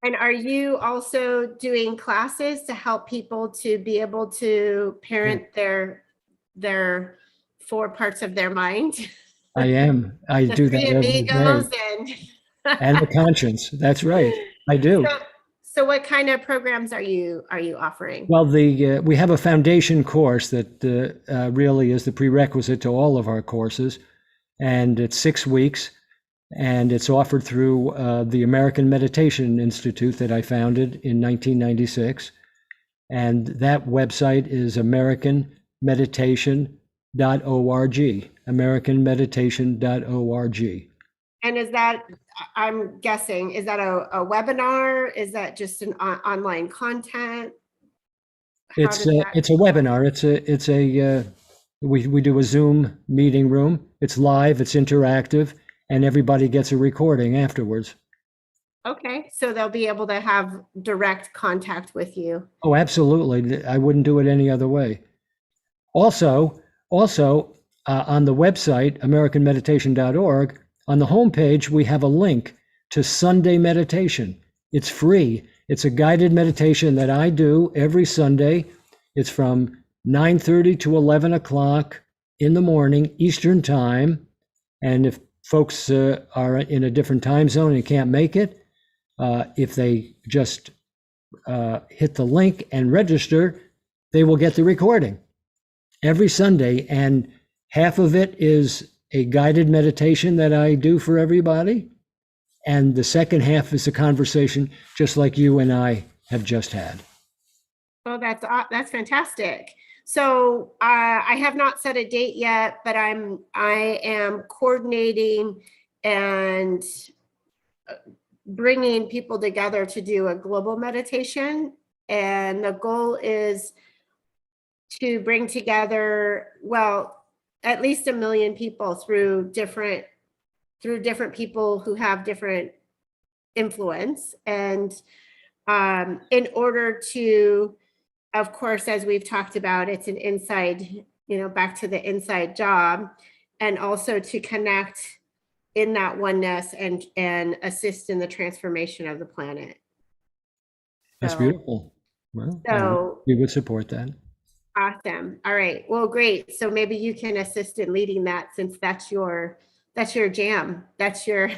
And are you also doing classes to help people to be able to parent their 4 parts of their mind? I am. I do that every day. And the conscience. That's right. I do. So what kind of programs are you offering? Well, we have a foundation course that really is the prerequisite to all of our courses, and it's 6 weeks, and it's offered through the American Meditation Institute that I founded in 1996, and that website is americanmeditation.org, americanmeditation.org. And is that, I'm guessing, is that a webinar? Is that just an online content? It's a webinar. We do a Zoom meeting room. It's live, it's interactive, and everybody gets a recording afterwards. Okay, so they'll be able to have direct contact with you. Oh, absolutely. I wouldn't do it any other way. Also, on the website, americanmeditation.org, on the homepage, we have a link to Sunday meditation. It's free. It's a guided meditation that I do every Sunday. It's from 9:30 to 11 o'clock in the morning, Eastern time. And if folks are in a different time zone and can't make it, if they just hit the link and register, they will get the recording. every Sunday, and half of it is a guided meditation that I do for everybody. And the second half is a conversation just like you and I have just had. Oh, that's fantastic. So I have not set a date yet, but I am coordinating and bringing people together to do a global meditation. And the goal is to bring together, well, at least 1 million people through different people who have different influence. And in order to, of course, as we've talked about, it's an inside, back to the inside job, and also to connect in that oneness and assist in the transformation of the planet. That's beautiful. Well, so we would support that. Awesome. All right. Well, great. So maybe you can assist in leading that, since that's your jam. That's your.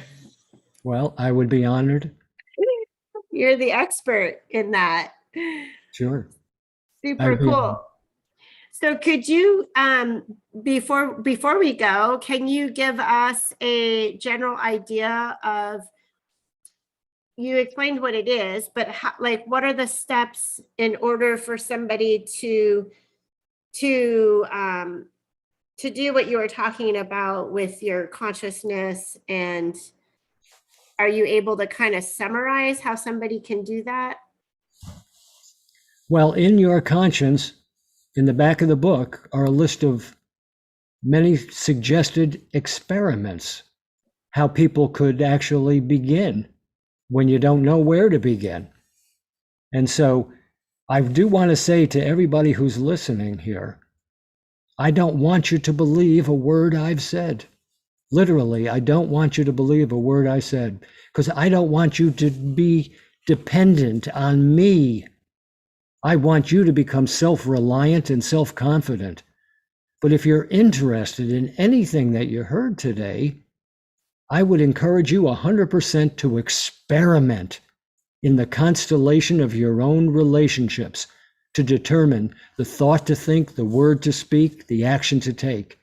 Well, I would be honored. You're the expert in that. Sure. Super cool. So could you, before we go, can you give us a general idea of, you explained what it is, but how, what are the steps in order for somebody to do what you were talking about with your consciousness? And are you able to kind of summarize how somebody can do that? Well, in your conscience, in the back of the book, are a list of many suggested experiments, how people could actually begin when you don't know where to begin. And so I do want to say to everybody who's listening here, I don't want you to believe a word I've said. Literally, I don't want you to believe a word I said, because I don't want you to be dependent on me. I want you to become self-reliant and self-confident. But if you're interested in anything that you heard today, I would encourage you 100% to experiment in the constellation of your own relationships to determine the thought to think, the word to speak, the action to take.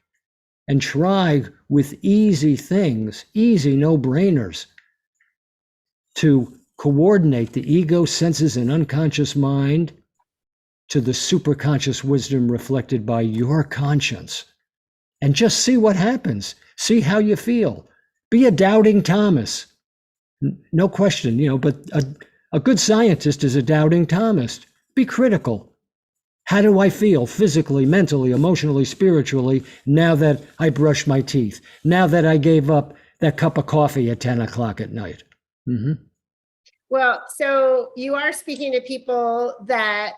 And try with easy things, easy no-brainers, to coordinate the ego, senses, and unconscious mind to the superconscious wisdom reflected by your conscience. And just see what happens. See how you feel. Be a doubting Thomas. No question, but a good scientist is a doubting Thomas. Be critical. How do I feel physically, mentally, emotionally, spiritually, now that I brushed my teeth? Now that I gave up that cup of coffee at 10 o'clock at night? Mm-hmm. Well, so you are speaking to people that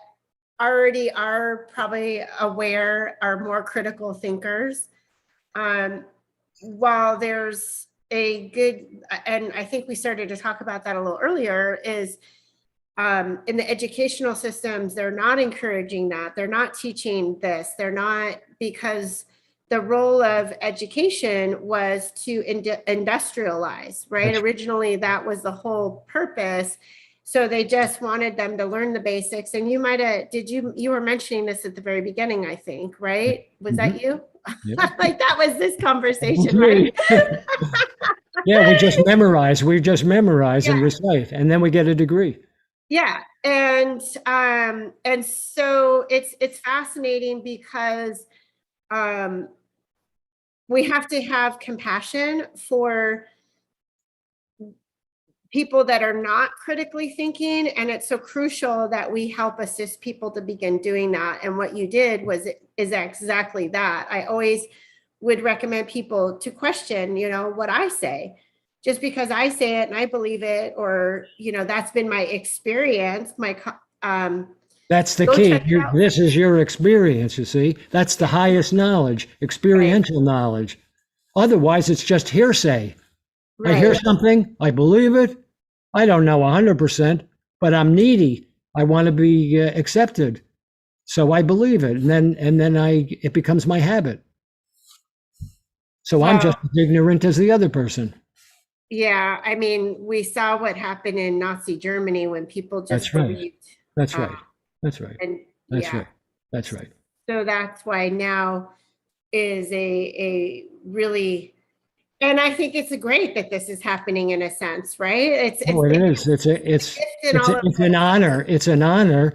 already are probably aware, are more critical thinkers. While there's a good, and I think we started to talk about that a little earlier, is in the educational systems, they're not encouraging that. They're not teaching this. They're not, because the role of education was to industrialize, right? Originally, that was the whole purpose. So they just wanted them to learn the basics. And you might have, you were mentioning this at the very beginning, I think, right? Was that you? Yeah. That was this conversation, right? Yeah, we just memorize and recite, and then we get a degree. Yeah. And so it's fascinating because we have to have compassion for people that are not critically thinking. And it's so crucial that we help assist people to begin doing that. And what you did is exactly that. I always would recommend people to question, what I say. Just because I say it and I believe it, or, that's been my experience, that's the key. This is your experience, you see. That's the highest knowledge, experiential knowledge. Otherwise, it's just hearsay. Right. I hear something, I believe it. I don't know 100%, but I'm needy. I want to be accepted. So I believe it. And then it becomes my habit. So I'm just as ignorant as the other person. Yeah. I mean, we saw what happened in Nazi Germany when people just believed. That's right. That's right. And That's right. That's right. So that's why now is a really, and I think it's great that this is happening in a sense, right? Oh, it is. It's in all of It's an honor. It's an honor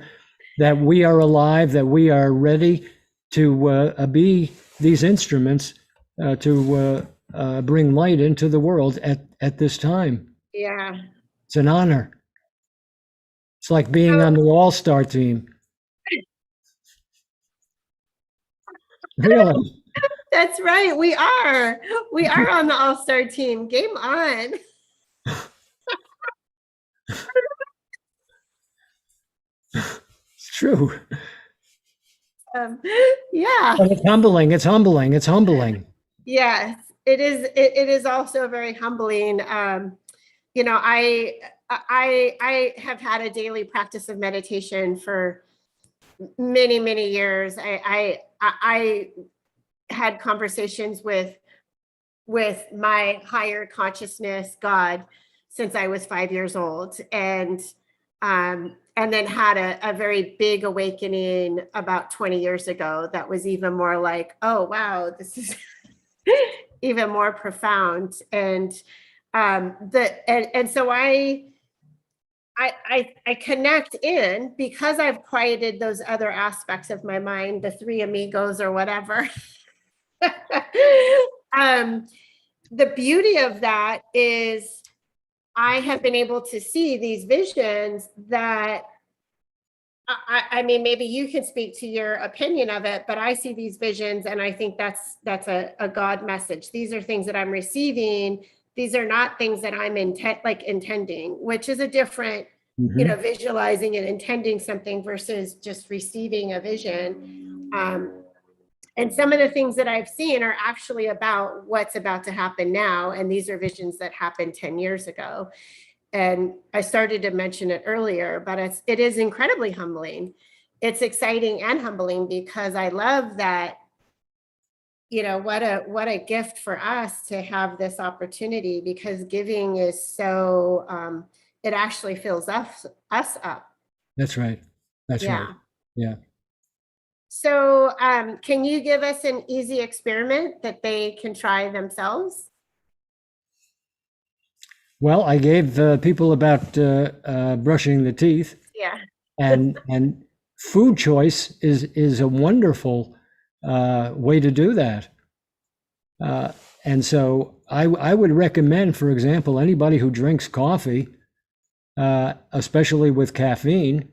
that we are alive, that we are ready to be these instruments to bring light into the world at this time. yeah. It's an honor. It's like being on the All-Star team. Really? That's right. We are on the All-Star team. Game on. It's true. Um, yeah. But it's humbling. It's humbling. It's humbling. Yes, it is. It is also very humbling. You know, I have had a daily practice of meditation for many years. I had conversations with my higher consciousness, God, since I was 5 years old, and then had a very big awakening about 20 years ago that was even more like, oh wow, this is even more profound. And so I connect in because I've quieted those other aspects of my mind, the three amigos or whatever. The beauty of that is I have been able to see these visions that I mean, maybe you can speak to your opinion of it, but I see these visions and I think that's a God message. These are things that I'm receiving. These are not things that I'm intending, which is a different, you know, visualizing and intending something versus just receiving a vision. And some of the things that I've seen are actually about what's about to happen now. And these are visions that happened 10 years ago. And I started to mention it earlier, but it is incredibly humbling. It's exciting and humbling because I love that, you know, what a gift for us to have this opportunity, because giving is so, it actually fills us up. That's right. That's Yeah. right. Yeah. So can you give us an easy experiment that they can try themselves? Well, I gave people about brushing the teeth, Yeah. and food choice is a wonderful way to do that. And so I would recommend, for example, anybody who drinks coffee, especially with caffeine,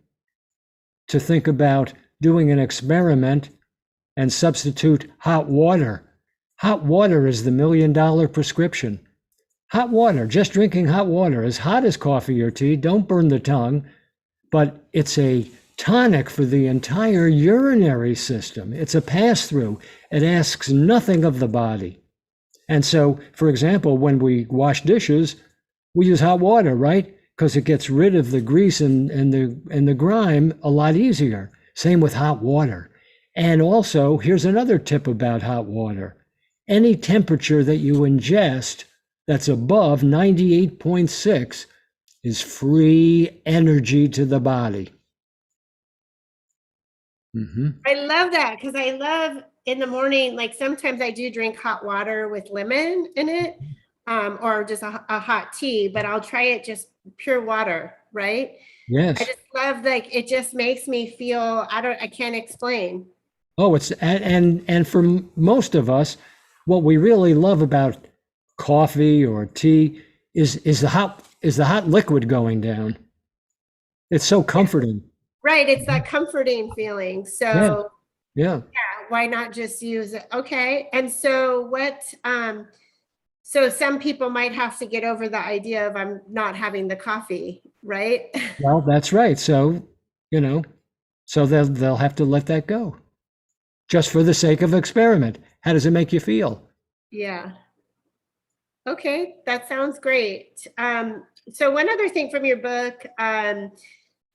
to think about doing an experiment and substitute hot water. Hot water is the $1 million prescription. Hot water, just drinking hot water, as hot as coffee or tea, don't burn the tongue, but it's a tonic for the entire urinary system. It's a pass-through. It asks nothing of the body. And so, for example, when we wash dishes, we use hot water, right? Because it gets rid of the grease and the grime a lot easier. Same with hot water. And also, here's another tip about hot water. Any temperature that you ingest that's above 98.6 is free energy to the body. I love that, because I love in the morning, like sometimes I do drink hot water with lemon in it, or just a hot tea, but I'll try it just pure water, right? Yes. I just love, like, it just makes me feel, I can't explain. Oh, it's and for most of us, what we really love about coffee or tea is the hot liquid going down. It's so comforting. Right, it's that comforting feeling. So Yeah. why not just use it? Okay. And so so some people might have to get over the idea of I'm not having the coffee, right? Well, that's right. So, so they'll have to let that go. Just for the sake of experiment. How does it make you feel? Yeah. Okay, that sounds great. So one other thing from your book,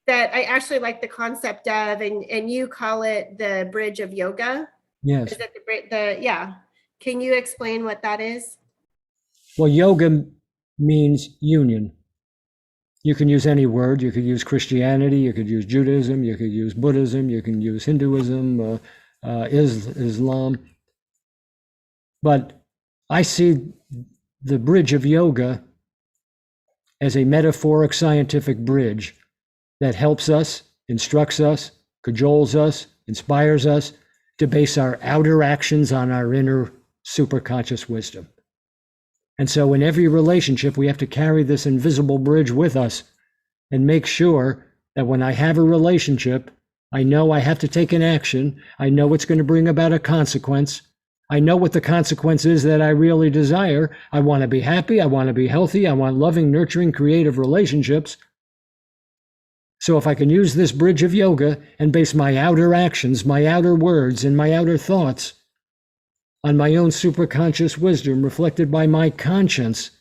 that I actually like the concept of, and you call it the bridge of yoga. Yes. Is it yeah. Can you explain what that is? Well, yoga means union. You can use any word. You could use Christianity, you could use Judaism, you could use Buddhism, you can use Hinduism, Islam. But I see the bridge of yoga as a metaphoric scientific bridge that helps us, instructs us, cajoles us, inspires us to base our outer actions on our inner superconscious wisdom. And so in every relationship, we have to carry this invisible bridge with us and make sure that when I have a relationship, I know I have to take an action. I know it's going to bring about a consequence. I know what the consequence is that I really desire. I want to be happy. I want to be healthy. I want loving, nurturing, creative relationships. So if I can use this bridge of yoga and base my outer actions, my outer words, and my outer thoughts on my own superconscious wisdom reflected by my conscience,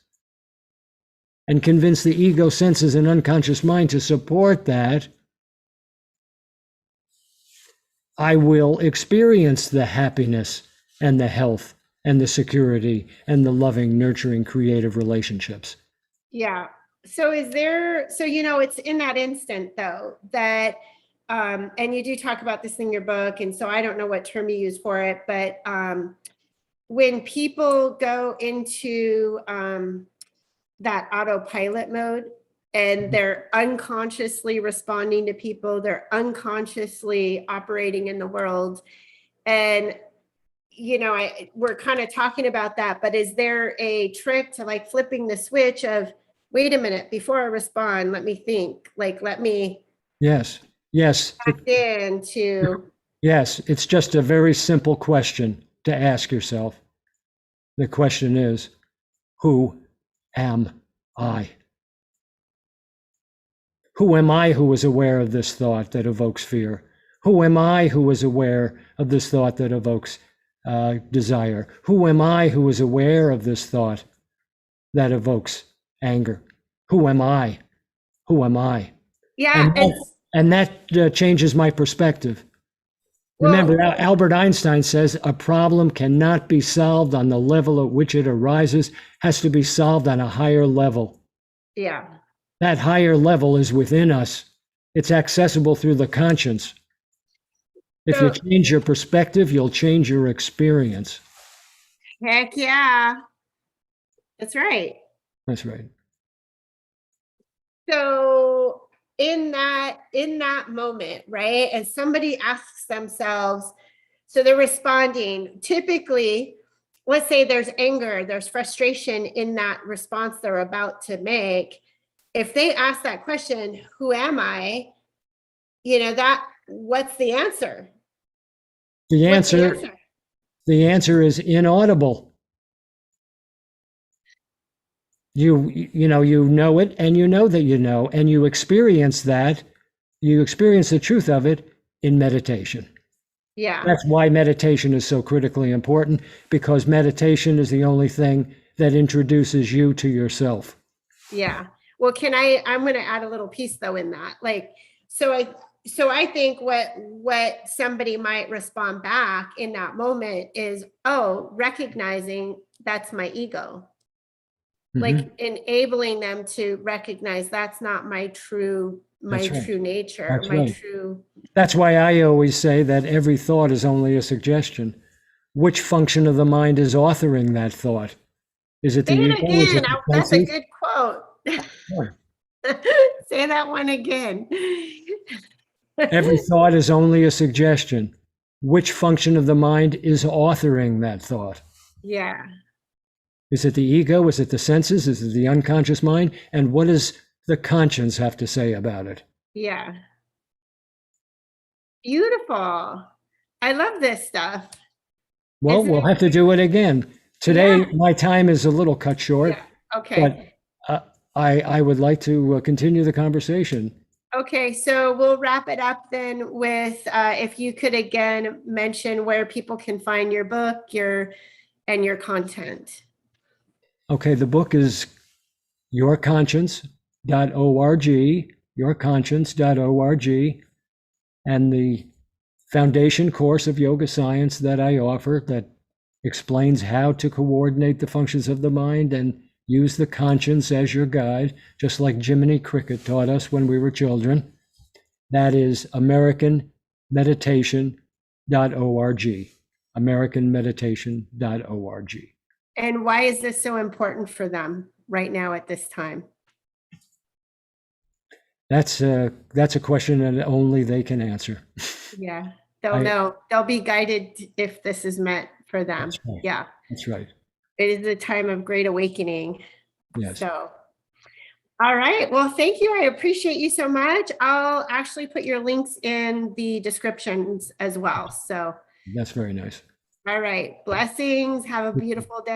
and convince the ego, senses, and unconscious mind to support that, I will experience the happiness and the health and the security and the loving, nurturing, creative relationships. Yeah. So it's in that instant though, that, and you do talk about this in your book. And so I don't know what term you use for it, but when people go into that autopilot mode and they're unconsciously responding to people, they're unconsciously operating in the world. And, we're kind of talking about that, but is there a trick to like flipping the switch of, wait a minute, before I respond, let me think, let me. Yes. Back into. Yes. It's just a very simple question to ask yourself. The question is, who am I? Who am I who is aware of this thought that evokes fear? Who am I who is aware of this thought that evokes desire? Who am I who is aware of this thought that evokes anger? Who am I? Who am I? Yeah. And that changes my perspective. Remember, Albert Einstein says a problem cannot be solved on the level at which it arises, has to be solved on a higher level. Yeah. That higher level is within us. It's accessible through the conscience. If you change your perspective, you'll change your experience. Heck yeah. That's right. That's right. So in that moment, right? And somebody asks themselves, so they're responding, typically, let's say there's anger, there's frustration in that response they're about to make. If they ask that question, who am I? What's the answer? The answer is inaudible. You know it, and you know that you know, and you experience that. You experience the truth of it in meditation. Yeah. That's why meditation is so critically important, because meditation is the only thing that introduces you to yourself. Yeah. Well, I'm going to add a little piece though in that. So I think what somebody might respond back in that moment is, recognizing that's my ego. Mm-hmm. Like enabling them to recognize that's not my true nature. That's right. That's why I always say that every thought is only a suggestion. Which function of the mind is authoring that thought? Is it the ego? Again, that's a good quote. Sure. Say that one again. Every thought is only a suggestion. Which function of the mind is authoring that thought? Yeah. Is it the ego? Is it the senses? Is it the unconscious mind? And what does the conscience have to say about it? Yeah. Beautiful. I love this stuff. Well, we'll have to do it again. Today, my time is a little cut short. Yeah. Okay. But I would like to continue the conversation. Okay, so we'll wrap it up then with if you could again mention where people can find your book, your content. Okay, the book is yourconscience.org, yourconscience.org, and the foundation course of yoga science that I offer that explains how to coordinate the functions of the mind and use the conscience as your guide, just like Jiminy Cricket taught us when we were children. That is American Meditation americanmeditation.org. And why is this so important for them right now at this time? That's a question that only they can answer. Yeah, they'll know. They'll be guided if this is meant for them. That's right. Yeah, That's right. it is a time of great awakening. Yes. So, all right. Well, thank you. I appreciate you so much. I'll actually put your links in the descriptions as well. So, That's very nice. all right. Blessings. Have a beautiful day.